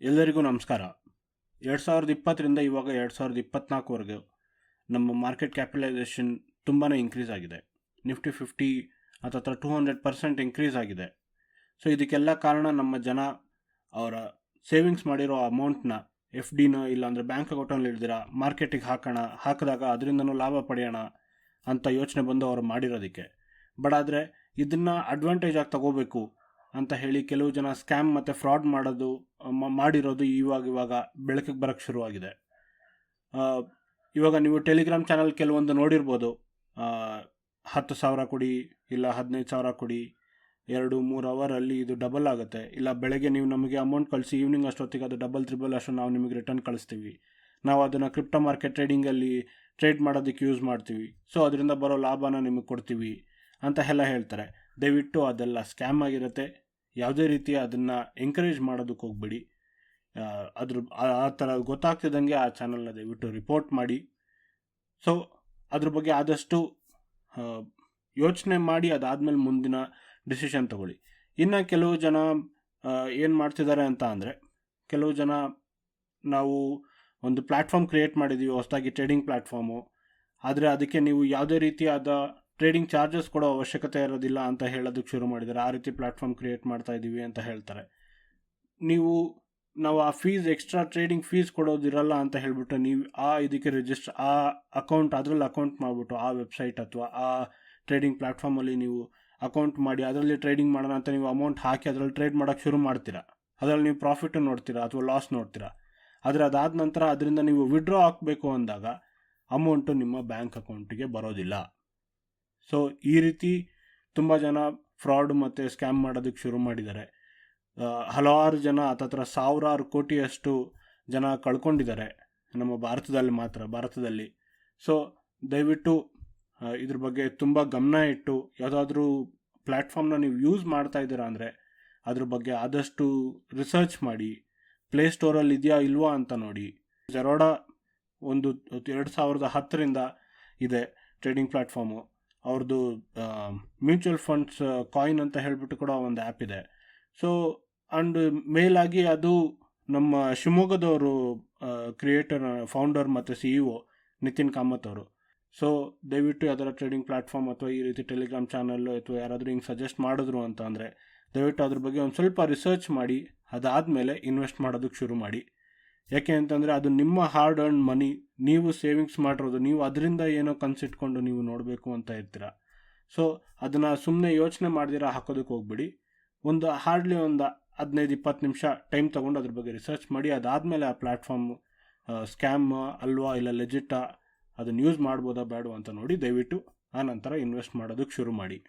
ಎಲ್ಲರಿಗೂ ನಮಸ್ಕಾರ. 2020ರಿಂದ ಇವಾಗ 2024ವರೆಗೆ ನಮ್ಮ ಮಾರ್ಕೆಟ್ ಕ್ಯಾಪಿಟಲೈಸೇಷನ್ ತುಂಬಾ ಇಂಕ್ರೀಸ್ ಆಗಿದೆ. ನಿಫ್ಟಿ 50 ಅಥವಾ 200% ಇಂಕ್ರೀಸ್ ಆಗಿದೆ. ಸೊ ಇದಕ್ಕೆಲ್ಲ ಕಾರಣ ನಮ್ಮ ಜನ ಅವರ ಸೇವಿಂಗ್ಸ್ ಮಾಡಿರೋ ಅಮೌಂಟ್ನ FDನ ಇಲ್ಲಾಂದರೆ ಬ್ಯಾಂಕ್ ಅಕೌಂಟಲ್ಲಿ ಇಡ್ದಿರ ಮಾರ್ಕೆಟಿಗೆ ಹಾಕಿದಾಗ ಅದರಿಂದನೂ ಲಾಭ ಪಡೆಯೋಣ ಅಂತ ಯೋಚನೆ ಬಂದು ಅವರು ಮಾಡಿರೋದಕ್ಕೆ. ಬಟ್ ಆದರೆ ಇದನ್ನು ಅಡ್ವಾಂಟೇಜ್ ಆಗಿ ತಗೋಬೇಕು ಅಂತ ಹೇಳಿ ಕೆಲವು ಜನ ಸ್ಕ್ಯಾಮ್ ಮತ್ತು ಫ್ರಾಡ್ ಮಾಡಿರೋದು ಇವಾಗ ಬೆಳಕಿಗೆ ಬರೋಕ್ಕೆ ಶುರುವಾಗಿದೆ. ಇವಾಗ ನೀವು ಟೆಲಿಗ್ರಾಮ್ ಚಾನಲ್ ಕೆಲವೊಂದು ನೋಡಿರ್ಬೋದು. 10,000 ಕೊಡಿ, ಇಲ್ಲ 15,000 ಕೊಡಿ, 2-3 ಅವರಲ್ಲಿ ಇದು ಡಬಲ್ ಆಗುತ್ತೆ, ಇಲ್ಲ ಬೆಳಗ್ಗೆ ನೀವು ನಮಗೆ ಅಮೌಂಟ್ ಕಳಿಸಿ ಈವ್ನಿಂಗ್ ಅಷ್ಟೊತ್ತಿಗೆ ಅದು ಡಬಲ್ ತ್ರಿಬಲ್ ಅಷ್ಟು ನಾವು ನಿಮಗೆ ರಿಟರ್ನ್ ಕಳಿಸ್ತೀವಿ, ನಾವು ಅದನ್ನು ಕ್ರಿಪ್ಟೋ ಮಾರ್ಕೆಟ್ ಟ್ರೇಡಿಂಗಲ್ಲಿ ಟ್ರೇಡ್ ಮಾಡೋದಕ್ಕೆ ಯೂಸ್ ಮಾಡ್ತೀವಿ, ಸೊ ಅದರಿಂದ ಬರೋ ಲಾಭನ ನಿಮಗೆ ಕೊಡ್ತೀವಿ ಅಂತ ಎಲ್ಲ ಹೇಳ್ತಾರೆ. ದಯವಿಟ್ಟು ಅದೆಲ್ಲ ಸ್ಕ್ಯಾಮ್ ಆಗಿರುತ್ತೆ. ಯಾವುದೇ ರೀತಿ ಅದನ್ನು ಎಂಕರೇಜ್ ಮಾಡೋದಕ್ಕೆ ಹೋಗ್ಬೇಡಿ. ಆ ಥರ ಗೊತ್ತಾಗ್ತಿದ್ದಂಗೆ ಆ ಚಾನಲ್ನ ದಯವಿಟ್ಟು ರಿಪೋರ್ಟ್ ಮಾಡಿ. ಸೊ ಅದ್ರ ಬಗ್ಗೆ ಆದಷ್ಟು ಯೋಚನೆ ಮಾಡಿ ಅದಾದಮೇಲೆ ಮುಂದಿನ ಡಿಸಿಷನ್ ತಗೊಳ್ಳಿ. ಇನ್ನು ಕೆಲವು ಜನ ಏನು ಮಾಡ್ತಿದ್ದಾರೆ ಅಂತ ಅಂದರೆ, ಕೆಲವು ಜನ ನಾವು ಒಂದು ಪ್ಲ್ಯಾಟ್ಫಾರ್ಮ್ ಕ್ರಿಯೇಟ್ ಮಾಡಿದ್ದೀವಿ ಹೊಸದಾಗಿ, ಟ್ರೇಡಿಂಗ್ ಪ್ಲ್ಯಾಟ್ಫಾರ್ಮು, ಆದರೆ ಅದಕ್ಕೆ ನೀವು ಯಾವುದೇ ರೀತಿಯಾದ ಟ್ರೇಡಿಂಗ್ ಚಾರ್ಜಸ್ ಕೊಡೋ ಅವಶ್ಯಕತೆ ಇರೋದಿಲ್ಲ ಅಂತ ಹೇಳೋದಕ್ಕೆ ಶುರು ಮಾಡಿದ್ದಾರೆ. ಆ ರೀತಿ ಪ್ಲ್ಯಾಟ್ಫಾರ್ಮ್ ಕ್ರಿಯೇಟ್ ಮಾಡ್ತಾ ಇದ್ದೀವಿ ಅಂತ ಹೇಳ್ತಾರೆ. ನಾವು ಆ ಫೀಸ್, ಎಕ್ಸ್ಟ್ರಾ ಟ್ರೇಡಿಂಗ್ ಫೀಸ್ ಕೊಡೋದಿರಲ್ಲ ಅಂತ ಹೇಳ್ಬಿಟ್ಟು ನೀವು ಇದಕ್ಕೆ ಅದರಲ್ಲಿ ಅಕೌಂಟ್ ಮಾಡಿಬಿಟ್ಟು ಆ ವೆಬ್ಸೈಟ್ ಅಥವಾ ಆ ಟ್ರೇಡಿಂಗ್ ಪ್ಲ್ಯಾಟ್ಫಾರ್ಮಲ್ಲಿ ನೀವು ಅಕೌಂಟ್ ಮಾಡಿ ಅದರಲ್ಲಿ ಟ್ರೇಡಿಂಗ್ ಮಾಡೋಣ ಅಂತ ನೀವು ಅಮೌಂಟ್ ಹಾಕಿ ಅದರಲ್ಲಿ ಟ್ರೇಡ್ ಮಾಡೋಕ್ಕೆ ಶುರು ಮಾಡ್ತೀರಾ. ಅದರಲ್ಲಿ ನೀವು ಪ್ರಾಫಿಟ್ ನೋಡ್ತೀರಾ ಅಥವಾ ಲಾಸ್ ನೋಡ್ತೀರಾ. ಆದರೆ ಅದಾದ ನಂತರ ಅದರಿಂದ ನೀವು ವಿಡ್ರಾ ಹಾಕಬೇಕು ಅಂದಾಗ ಅಮೌಂಟು ನಿಮ್ಮ ಬ್ಯಾಂಕ್ ಅಕೌಂಟಿಗೆ ಬರೋದಿಲ್ಲ. ಸೊ ಈ ರೀತಿ ತುಂಬ ಜನ ಫ್ರಾಡ್ ಮತ್ತು ಸ್ಕ್ಯಾಮ್ ಮಾಡೋದಕ್ಕೆ ಶುರು ಮಾಡಿದ್ದಾರೆ. ಹಲವಾರು ಜನ ಹತ್ತತ್ರ 1,000 ಕೋಟಿಯಷ್ಟು ಜನ ಕಳ್ಕೊಂಡಿದ್ದಾರೆ ನಮ್ಮ ಭಾರತದಲ್ಲಿ. ಸೊ ದಯವಿಟ್ಟು ಇದ್ರ ಬಗ್ಗೆ ತುಂಬ ಗಮನ ಇಟ್ಟು, ಯಾವುದಾದ್ರೂ ಪ್ಲ್ಯಾಟ್ಫಾರ್ಮ್ನ ನೀವು ಯೂಸ್ ಮಾಡ್ತಾ ಇದ್ದೀರಾ ಅಂದರೆ ಅದ್ರ ಬಗ್ಗೆ ಆದಷ್ಟು ರಿಸರ್ಚ್ ಮಾಡಿ. ಪ್ಲೇಸ್ಟೋರಲ್ಲಿ ಇದೆಯಾ ಇಲ್ವಾ ಅಂತ ನೋಡಿ. ಜೆರೋಡಾ ಒಂದು 2010ರಿಂದ ಇದೆ ಟ್ರೇಡಿಂಗ್ ಪ್ಲ್ಯಾಟ್ಫಾರ್ಮು. ಅವ್ರದ್ದು ಮ್ಯೂಚುವಲ್ ಫಂಡ್ಸ್ ಕಾಯಿನ್ ಅಂತ ಹೇಳಿಬಿಟ್ಟು ಕೂಡ ಒಂದು ಆ್ಯಪ್ ಇದೆ. ಸೊ ಆ್ಯಂಡ್ ಮೇಲಾಗಿ ಅದು ನಮ್ಮ ಶಿವಮೊಗ್ಗದವರು ಫೌಂಡರ್ ಮತ್ತು CEO ನಿತಿನ್ ಕಾಮತ್ ಅವರು. ಸೊ ದಯವಿಟ್ಟು ಯಾವ್ದಾರ ಟ್ರೇಡಿಂಗ್ ಪ್ಲ್ಯಾಟ್ಫಾರ್ಮ್ ಅಥವಾ ಈ ರೀತಿ ಟೆಲಿಗ್ರಾಮ್ ಚಾನಲ್ಲು ಅಥವಾ ಯಾರಾದರೂ ಹಿಂಗೆ ಸಜೆಸ್ಟ್ ಮಾಡಿದ್ರು ಅಂತ ಅಂದರೆ ದಯವಿಟ್ಟು ಅದ್ರ ಬಗ್ಗೆ ಒಂದು ಸ್ವಲ್ಪ ರಿಸರ್ಚ್ ಮಾಡಿ ಅದಾದಮೇಲೆ ಇನ್ವೆಸ್ಟ್ ಮಾಡೋದಕ್ಕೆ ಶುರು ಮಾಡಿ. ಯಾಕೆ ಅಂತಂದರೆ ಅದು ನಿಮ್ಮ ಹಾರ್ಡ್ ಅರ್ನ್ ಮನಿ, ನೀವು ಸೇವಿಂಗ್ಸ್ ಮಾಡಿರೋದು, ನೀವು ಅದರಿಂದ ಏನೋ ಕನಸಿಟ್ಕೊಂಡು ನೀವು ನೋಡಬೇಕು ಅಂತ ಇರ್ತೀರ. ಸೊ ಅದನ್ನು ಸುಮ್ಮನೆ ಯೋಚನೆ ಮಾಡ್ದಿರ ಹಾಕೋದಕ್ಕೆ ಹೋಗ್ಬಿಡಿ. ಹಾರ್ಡ್ಲಿ ಒಂದು 15-20 ನಿಮಿಷ ಟೈಮ್ ತೊಗೊಂಡು ಅದ್ರ ಬಗ್ಗೆ ರಿಸರ್ಚ್ ಮಾಡಿ. ಅದಾದಮೇಲೆ ಆ ಪ್ಲ್ಯಾಟ್ಫಾರ್ಮ್ ಸ್ಕ್ಯಾಮ್ ಅಲ್ವಾ ಇಲ್ಲ ಲೆಜಿಟಾ, ಅದನ್ನು ಯೂಸ್ ಮಾಡ್ಬೋದಾ ಬೇಡ ಅಂತ ನೋಡಿ ದಯವಿಟ್ಟು ಆ ನಂತರ ಇನ್ವೆಸ್ಟ್ ಮಾಡೋದಕ್ಕೆ ಶುರು ಮಾಡಿ.